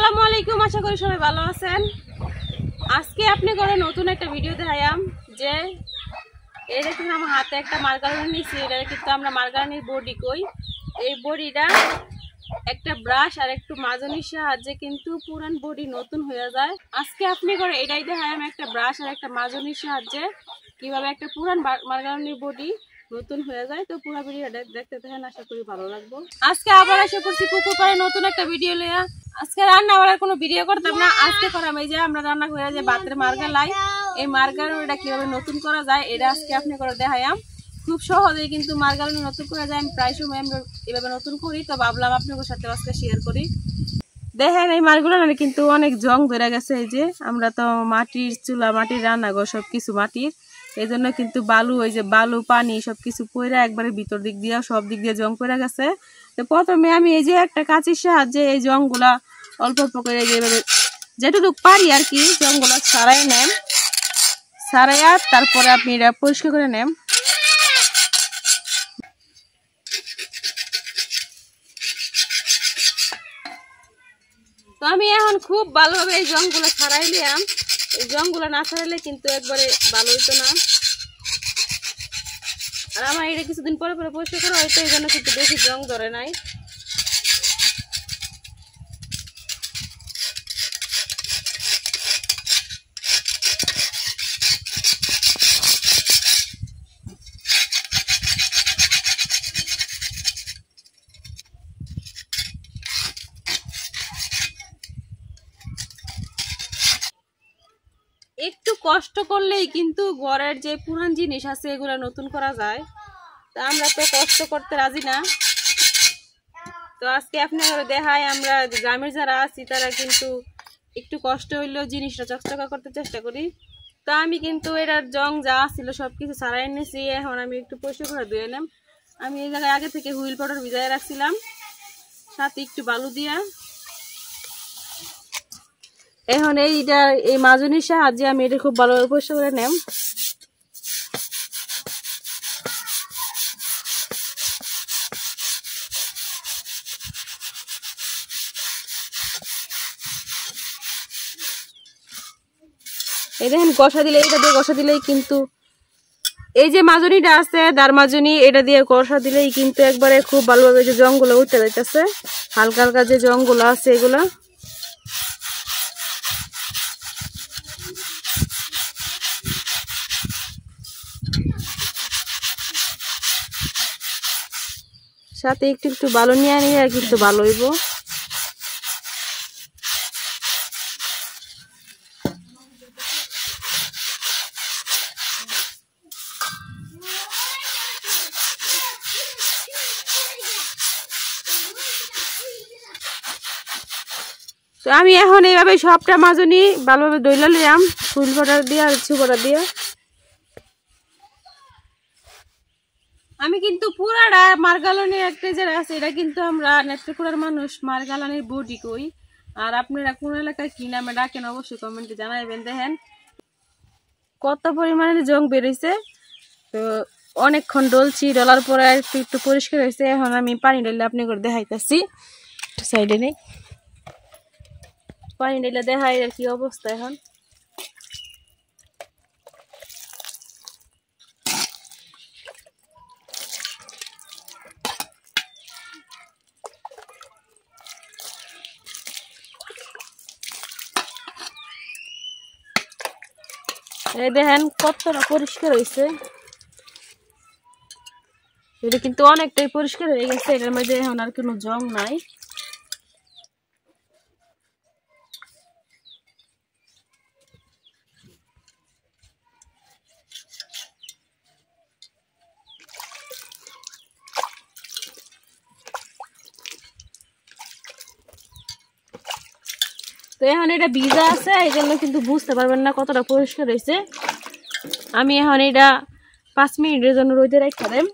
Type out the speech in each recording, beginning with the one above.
আসসালামু আলাইকুম, আশা করি সবাই ভালো আছেন। আজকে আপনি করে নতুন একটা ভিডিও দেখাইলাম যে এই দেখুন আমার হাতে একটা মার্গারিন নিয়েছি। এটা কিন্তু আমরা মার্গারিনের বডি কই। এই বডিটা একটা ব্রাশ আর একটু মাজনির সাহায্যে কিন্তু পুরান বডি নতুন হয়ে যায়। আজকে আপনি করে এটাই দেখাইলাম একটা ব্রাশ আর একটা মাজনির সাহায্যে কিভাবে একটা পুরান মার্গারিনের বডি নতুন হয়ে যায়। তো পুরো ভিডিওটা দেখতে থাকেন, আশা করি ভালো লাগবে। আজকে আবার এসে পড়ছি পুকুর পাড়ে নতুন একটা ভিডিও লইয়া। আজকে রান্না করার কোনো ভিডিও করতাম না, আজকে করাম এই যে আমরা রান্না করে যে ভাতের মার্গালাই, এই মার্গারিনটা কিভাবে নতুন করা যায় এটা আজকে আপনি করে দেখাইলাম। খুব সহজেই কিন্তু মার্গারিন নতুন করা যায়। আমি প্রায় সময় আমরা এভাবে নতুন করি, তো ভাবলাম আপনাদের সাথে আজকে শেয়ার করি। দেখেন এই মার্গারিনে কিন্তু অনেক জং ধরে গেছে। এই যে আমরা তো মাটির চুলা, মাটির রান্নাঘর সবকিছু মাটির, এই জন্য কিন্তু বালু, ওই যে বালু পানি সবকিছু পড়ে একবারে ভিতর দিক দিয়ে সব দিক দিয়ে জং পড়ে গেছে। তো প্রথমে আমি এই যে একটা কাঁচির সাহায্যে এই জংগুলা অল্প অল্প করে যেভাবে যেটুকু পারি আর কি জংগুলা ছাড়াই নেন, ছাড়াইয়া তারপরে আপনি এটা পরিষ্কার করে নেন। তো আমি এখন খুব ভালোভাবে এই জংগুলো ছাড়াই নিলাম। এই জংগুলো না ছাড়াইলে কিন্তু একবারে ভালো হইতো না। আর আমার এটা কিছুদিন পরে পরে পরিষ্কার করা হয়তো, এই জন্য কিন্তু বেশি জং ধরে নাই। একটু কষ্ট করলেই কিন্তু ঘরের যে পুরান জিনিস আছে এগুলো নতুন করা যায়। তা আমরা তো কষ্ট করতে রাজি না। তো আজকে আপনারা দেখাই আমরা গ্রামের যারা আছি তারা কিন্তু একটু কষ্ট হইলেও জিনিসটা চকচকা করতে চেষ্টা করি। তো আমি কিন্তু এটার জং যা ছিল সবকিছু ছাড়াই নিয়েছি। এখন আমি একটু পরিষ্কার করে ধুয়ে নিলাম। আমি এই জায়গায় আগে থেকে হুইল পাউডার ভিজাই রাখছিলাম, সাথে একটু বালু দিয়া। এখন এইটা এই মাজনির সাহায্যে আমি এটা খুব ভালোভাবে পরিষ্কার করে নেব। এই দেখেন কষা দিলে, এটা দিয়ে কষা দিলেই কিন্তু এই যে মাজনিটা আছে দার মাজনি, এটা দিয়ে কষা দিলেই কিন্তু একবারে খুব ভালোভাবে যে জংগুলো উঠে যাইতেছে, হালকা হালকা যে জংগুলো আছে এগুলা। সাথে একটু একটু ভালো নিয়ে নিয়ে কিন্তু ভালো হইব। তো আমি এখন এইভাবে সবটা মাজনি ভালোভাবে দইলা নিলাম ফুল পাউডার দিয়ে আর ছু পাউডার দিয়ে। আমি কিন্তু পুরাটা মার্গালানির একটা যেটা আছে এটা কিন্তু আমরা নেত্রকোনার মানুষ মার্গালানির বডি কই। আর আপনারা কোন এলাকায় কি নামে ডাকেন অবশ্যই কমেন্টে জানাইবেন। দেখেন কত পরিমাণে জং বেরিয়েছে। তো অনেকক্ষণ ডলছি, ডলার পরে একটু একটু পরিষ্কার হয়েছে। এখন আমি পানি ঢেলে আপনি করে দেখাইতেছি, সাইডে নেই পানি ঢেলে দেখাই আর কি অবস্থা। এখন এই দেখেন কতটা পরিষ্কার হয়েছে। এটা কিন্তু অনেকটাই পরিষ্কার হয়ে গেছে, এটার মধ্যে এখন আর কোনো জং নাই। তো এখন এটা ভিজা আছে, এই জন্য কিন্তু বুঝতে পারবেন না কতটা পরিষ্কার হয়েছে। আমি এখন এটা 5 মিনিটের জন্য রোদে রেখে দেব।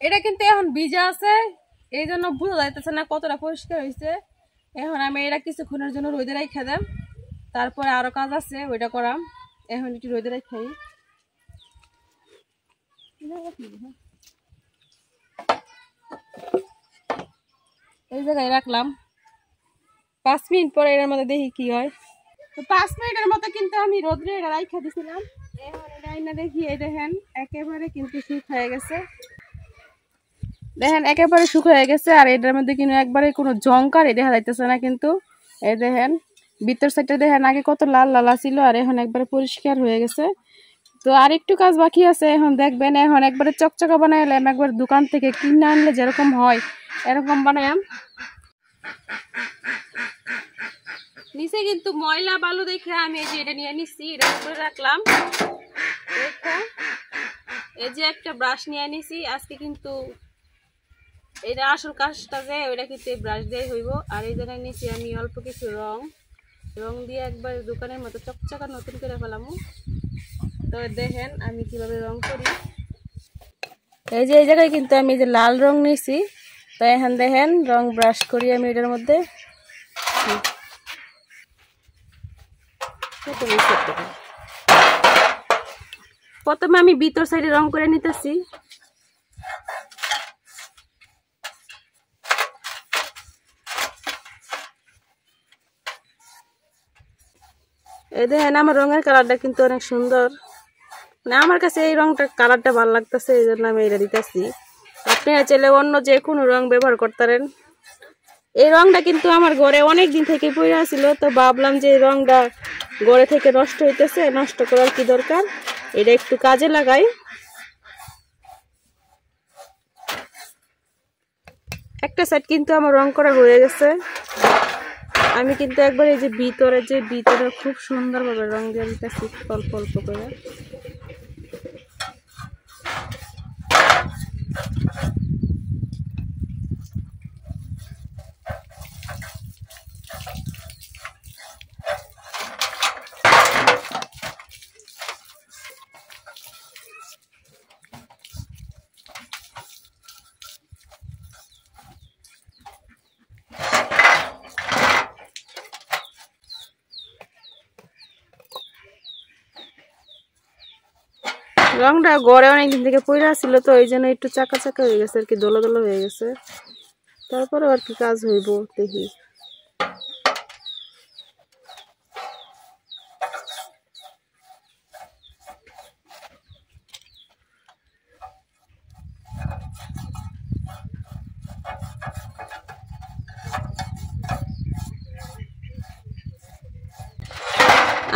এটা কিন্তু এখন ভিজা আছে, এই জন্য বোঝা যাইতেছে না কতটা পরিষ্কার হয়েছে। এখন আমি এটা কিছুক্ষণের জন্য রোদে রাখা দেব, তারপরে আরো কাজ আছে ওইটা করাম। এখন একটু রোদে রাখাই, এই জায়গায় রাখলাম। 5 মিনিট পরে এর মধ্যে দেখি কি হয়। তো 5 মিনিটের মতো কিন্তু আমি রোদ্রে এটা রাখা দিছিলাম। এখন এটা আইনা দেখি, এই দেখেন একেবারে কিন্তু শুকিয়ে গেছে। দেখেন একেবারে শুকিয়ে গেছে, আর এটার মধ্যে কিন্তু একবারে কোনো জংকার দেখা যাইতেছে না। কিন্তু এই দেখেন ভিতর সাইডটা দেখেন আগে কত লাল লাল ছিল, আর এখন একবারে পরিষ্কার হয়ে গেছে। তো আর একটু কাজ বাকি আছে, এখন দেখবেন এখন একবারে চকচকা বানাইলাম, একবার দোকান থেকে কিনে আনলে যেরকম হয় এরকম বানাইলাম। নিচে কিন্তু ময়লা বালু দেখে আমি এই যে এটা নিয়ে নিচ্ছি, এটা উপরে রাখলাম। এই যে একটা ব্রাশ নিয়ে নিছি আজকে, কিন্তু এটা আসল কাজটা যে ওইটা কিন্তু এই ব্রাশ দিয়ে হইব। আর এই জায়গায় নিচে আমি অল্প কিছু রং দিয়ে একবার দোকানের মতো চকচকা নতুন করে ফেলাম। তো দেখেন আমি কিভাবে রং করি। এই যে এই জায়গায় কিন্তু আমি যে লাল রং নিয়েছি, তো এখন দেখেন রং ব্রাশ করি আমি এটার মধ্যে। প্রথমে আমি ভিতর সাইডে রং করে নিতেছি। এই দেখেন আমার রঙের কালারটা কিন্তু অনেক সুন্দর, মানে আমার কাছে এই রংটা কালারটা ভালো লাগতেছে, এই জন্য আমি এটা দিতেছি। আপনারা চাইলে অন্য যে কোনো রং ব্যবহার করতেন। এই রংটা কিন্তু আমার ঘরে অনেক দিন থেকে পড়ে ছিল, তো ভাবলাম যে এই রংটা ঘরে থেকে নষ্ট হইতেছে, নষ্ট করার কি দরকার, এটা একটু কাজে লাগাই। একটা সাইড কিন্তু আমার রং করা হয়ে গেছে। আমি কিন্তু একবার এই যে ভিতরে খুব সুন্দরভাবে রং দিয়ে দিতেছি অল্প অল্প করে। রংটা গড়ে অনেকদিন থেকে পইরা ছিল, তো এই জন্য একটু চাকা চাকা হয়ে গেছে আর কি, দোলা দোলা হয়ে গেছে। তারপরে আর কি কাজ হইব দেখি।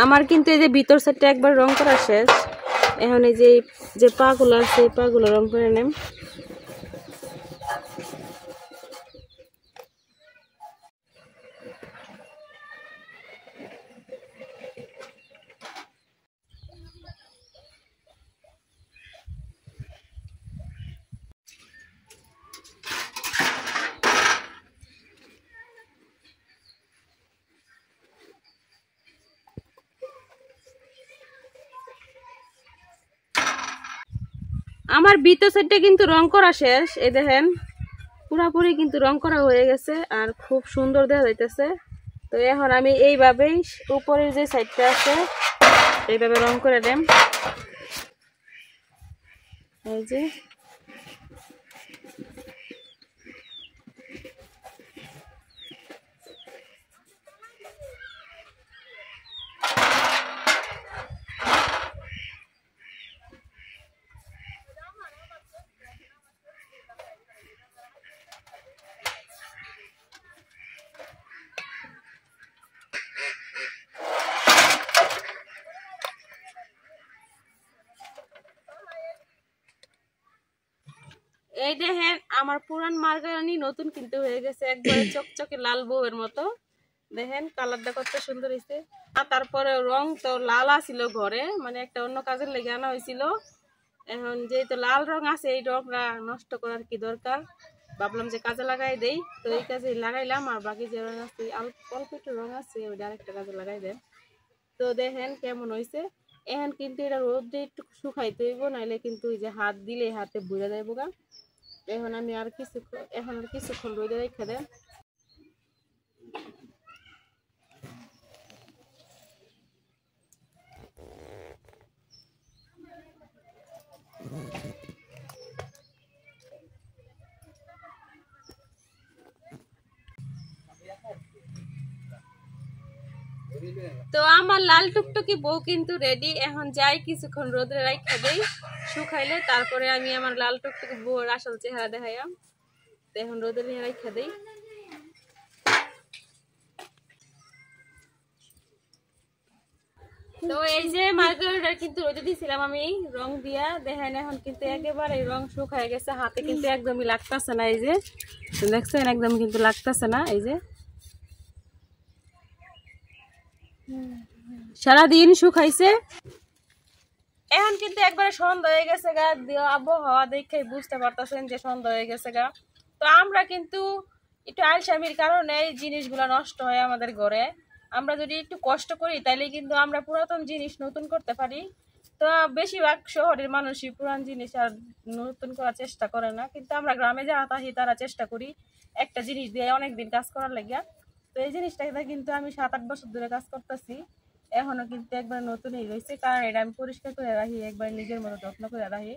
আমার কিন্তু এই যে ভিতর সাইডটা একবার রং করা শেষ। এখন এই যে পাগুলো আছে এই পাগুলো রং করে নেম। আমার ভিতর সাইডটা কিন্তু রং করা শেষ, এই দেখেন পুরাপুরি কিন্তু রং করা হয়ে গেছে, আর খুব সুন্দর দেখা যাইতেছে। তো এখন আমি এইভাবেই উপরের যে সাইডটা আছে এইভাবে রং করে দেম। এই যে এই দেখেন আমার পুরান মার্গারানি নতুন কিন্তু হয়ে গেছে, একবারে চকচকে লাল বউয়ের মতো। দেখেন কালারটা কত সুন্দর হয়েছে। আর তারপরে রং তো লাল আছিল ঘরে, মানে একটা অন্য কাজের লেগে আনা হয়েছিল। এখন যেহেতু লাল রং আছে এই রংটা নষ্ট করার কি দরকার, ভাবলাম যে কাজে লাগাই দেই। তো এই কাজে লাগাইলাম, আর বাকি যে রং আছে অল্প একটু রং আছে ওইটা আরেকটা কাজে লাগাই দেন। তো দেখেন কেমন হয়েছে। এখন কিন্তু এটা রোদ দিয়ে একটু শুকাইতে হইব, নাইলে কিন্তু ওই যে হাত দিলে হাতে বুঝা যাইব গা। এখন আমি আর কিছুক্ষণ রোদে রেখে দেব। তো আমার লাল টুকটুকি বউ কিন্তু রেডি। এখন যাই কিছুক্ষণ রোদে রাখা দেই, শুকাইলে তারপরে আমি আমার লাল টুকটুকি বউর আসল চেহারা দেখাইলাম। তো এখন রোদে রাখা দেই। তো এই যে মার্গারিটা কিন্তু রোদে দিয়েছিলাম আমি রং দিয়া, দেখেন এখন কিন্তু একেবারে রং শুকায় গেছে, হাতে কিন্তু একদমই লাগতেছে না। এই যে দেখছেন একদম কিন্তু লাগতেছে না। এই যে সারাদিন শুকাইছে, এখন কিন্তু একবারে সন্ধ্যা হয়ে গেছে গা। আবহাওয়া দেখে বুঝতে পারতেছেন যে সন্ধ্যা হয়ে গেছে গা। তো আমরা কিন্তু একটু আলসামির কারণে এই জিনিসগুলো নষ্ট হয় আমাদের ঘরে। আমরা যদি একটু কষ্ট করি তাইলে কিন্তু আমরা পুরাতন জিনিস নতুন করতে পারি। তো বেশিরভাগ শহরের মানুষই পুরান জিনিস আর নতুন করার চেষ্টা করে না, কিন্তু আমরা গ্রামে যারা থাকি তারা চেষ্টা করি একটা জিনিস দিয়ে অনেকদিন কাজ করার লাগিয়া। তো এই জিনিসটা কিন্তু আমি 7-8 বছর ধরে কাজ করতেছি, এখনো কিন্তু একবার নতুনই রয়েছে, কারণ এটা আমি পরিষ্কার করে রাখি, একবার নিজের মতো যত্ন করে রাখি।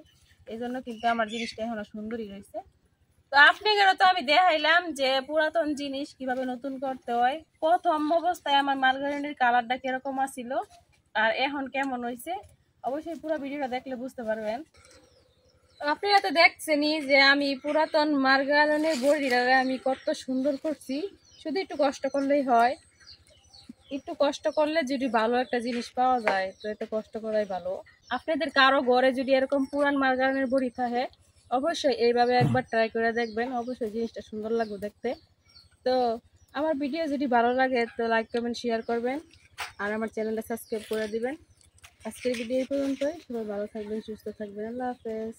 এই জন্য কিন্তু আমার জিনিসটা এখনো সুন্দরই রয়েছে। তো আপনাদেরও তো আমি দেখাইলাম যে পুরাতন জিনিস কিভাবে নতুন করতে হয়। প্রথম অবস্থায় আমার মার্গারিনের কালারটা কিরকম আছিল আর এখন কেমন হয়েছে, অবশ্যই পুরো ভিডিওটা দেখলে বুঝতে পারবেন। আপনারা তো দেখছেনই যে আমি পুরাতন মার্গারিনের বড়িটা আমি কত সুন্দর করছি। শুধু একটু কষ্ট করলেই হয়, একটু কষ্ট করলে যদি ভালো একটা জিনিস পাওয়া যায় তো একটু কষ্ট করাই ভালো। আপনাদের কারো ঘরে যদি এরকম পুরান মার্গারিনের বড়ি থাকে অবশ্যই এইভাবে একবার ট্রাই করে দেখবেন, অবশ্যই জিনিসটা সুন্দর লাগবে দেখতে। তো আমার ভিডিও যদি ভালো লাগে তো লাইক কমেন্ট শেয়ার করবেন আর আমার চ্যানেলটা সাবস্ক্রাইব করে দিবেন। আজকের ভিডিও এই পর্যন্তই। সবাই ভালো থাকবেন, সুস্থ থাকবেন। আল্লাহ হাফেজ।